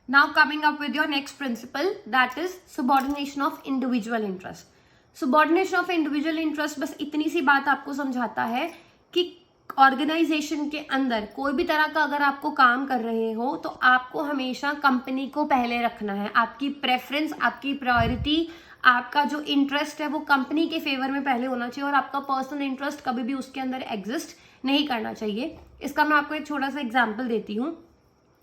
Now coming up with your next principle, that is subordination of individual interest. Subordination of individual interest बस इतनी सी बात आपको समझाता है कि ऑर्गेनाइजेशन के अंदर कोई भी तरह का अगर आपको काम कर रहे हो तो आपको हमेशा कंपनी को पहले रखना है. आपकी प्रेफरेंस, आपकी प्रायोरिटी, आपका जो इंटरेस्ट है वो कंपनी के फेवर में पहले होना चाहिए और आपका पर्सनल इंटरेस्ट कभी भी उसके अंदर एग्जिस्ट नहीं करना चाहिए. इसका मैं आपको एक छोटा सा एग्जाम्पल देती हूँ.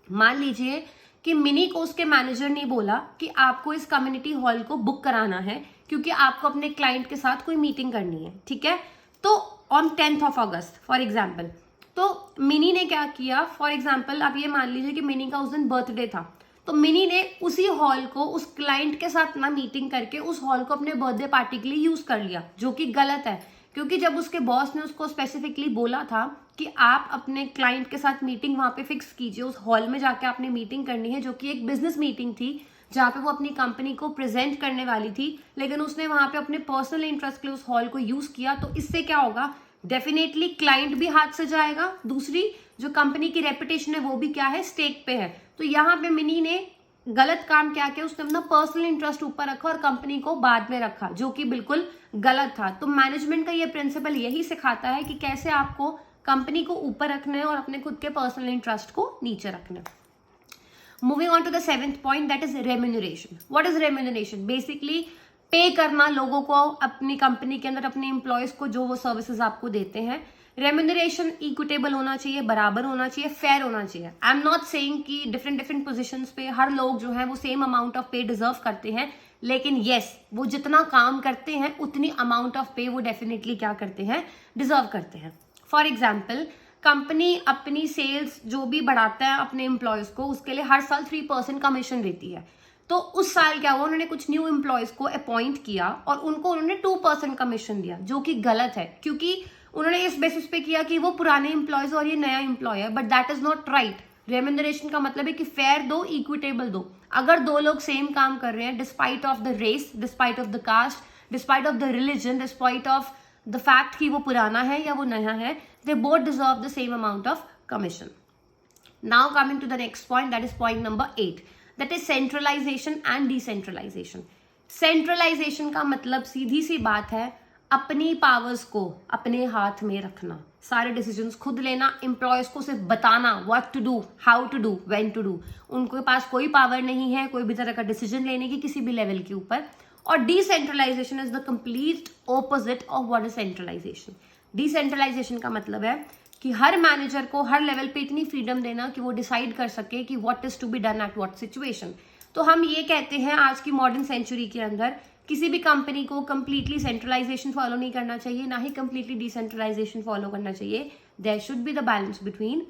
मान लीजिए कि मिनी को उसके मैनेजर ने बोला कि आपको इस कम्युनिटी हॉल को बुक कराना है क्योंकि आपको अपने क्लाइंट के साथ कोई मीटिंग करनी है. ठीक है, तो on 10th of August for example. तो मिनी ने क्या किया, फॉर एग्जाम्पल आप ये मान लीजिए कि मिनी का उस दिन बर्थडे था, तो मिनी ने उसी हॉल को उस क्लाइंट के साथ ना मीटिंग करके उस हॉल को अपने बर्थडे पार्टी के लिए यूज कर लिया, जो कि गलत है. क्योंकि जब उसके बॉस ने उसको स्पेसिफिकली बोला था कि आप अपने क्लाइंट के साथ मीटिंग वहां पे फिक्स कीजिए, उस हॉल में जाके आपने मीटिंग करनी है, जो कि एक बिजनेस मीटिंग थी जहाँ पे वो अपनी कंपनी को प्रेजेंट करने वाली थी, लेकिन उसने वहां पे अपने पर्सनल इंटरेस्ट के लिए उस हॉल को यूज किया. तो इससे क्या होगा, डेफिनेटली क्लाइंट भी हाथ से जाएगा, दूसरी जो कंपनी की रेपुटेशन है वो भी क्या है, स्टेक पे है. तो यहाँ पे मिनी ने गलत काम क्या किया, उसने अपना पर्सनल इंटरेस्ट ऊपर रखा और कंपनी को बाद में रखा, जो कि बिल्कुल गलत था. तो मैनेजमेंट का ये प्रिंसिपल यही सिखाता है कि कैसे आपको कंपनी को ऊपर रखना है और अपने खुद के पर्सनल इंटरेस्ट को नीचे रखना है. Moving on to the 7th point, that is remuneration. What is remuneration? Basically pay करना लोगों को अपनी कंपनी के अंदर, अपने एम्प्लॉयज को जो वो सर्विसेज आपको देते हैं. रेम्यूनरेशन इक्विटेबल होना चाहिए, बराबर होना चाहिए, फेयर होना चाहिए. आई एम नॉट सेइंग कि डिफरेंट पोजीशंस पे हर लोग जो है वो सेम अमाउंट ऑफ पे डिजर्व करते हैं, लेकिन येस, वो जितना काम करते हैं उतनी अमाउंट ऑफ पे वो डेफिनेटली क्या करते हैं, डिजर्व करते हैं. फॉर एग्जाम्पल, कंपनी अपनी सेल्स जो भी बढ़ाता है अपने एम्प्लॉयज को, उसके लिए हर साल 3% कमीशन देती है. तो उस साल क्या हुआ, उन्होंने कुछ न्यू एम्प्लॉयज को अपॉइंट किया और उनको उन्होंने 2% कमीशन दिया, जो कि गलत है, क्योंकि उन्होंने इस बेसिस पे किया कि वो पुराने एम्प्लॉयज और ये नया एम्प्लॉय है. But that is not right. Remuneration का मतलब है कि फेयर दो, इक्विटेबल दो. अगर दो लोग सेम काम कर रहे हैं, despite of the race, despite of the caste, despite of the religion, despite of the fact कि वो पुराना है या वो नया है, they both deserve the same amount of commission. Now coming to the next point, that is point number 8, that is centralization and decentralization. Centralization का मतलब सीधी सी बात है, अपनी पावर्स को अपने हाथ में रखना, सारे डिसीजंस खुद लेना, एम्प्लॉयज को सिर्फ बताना what to do, how to do, when to do. उनके पास कोई पावर नहीं है कोई भी तरह का डिसीजन लेने की किसी भी लेवल के ऊपर. और decentralization is the complete opposite of what is centralization. Decentralization का मतलब है कि हर मैनेजर को हर लेवल पे इतनी फ्रीडम देना कि वो डिसाइड कर सके कि what is to be done at what situation. तो हम ये कहते हैं आज की मॉडर्न सेंचुरी के अंदर किसी भी कंपनी को कंप्लीटली सेंट्रलाइजेशन फॉलो नहीं करना चाहिए, ना ही कंप्लीटली डिसेंट्रलाइजेशन फॉलो करना चाहिए. There should be the balance between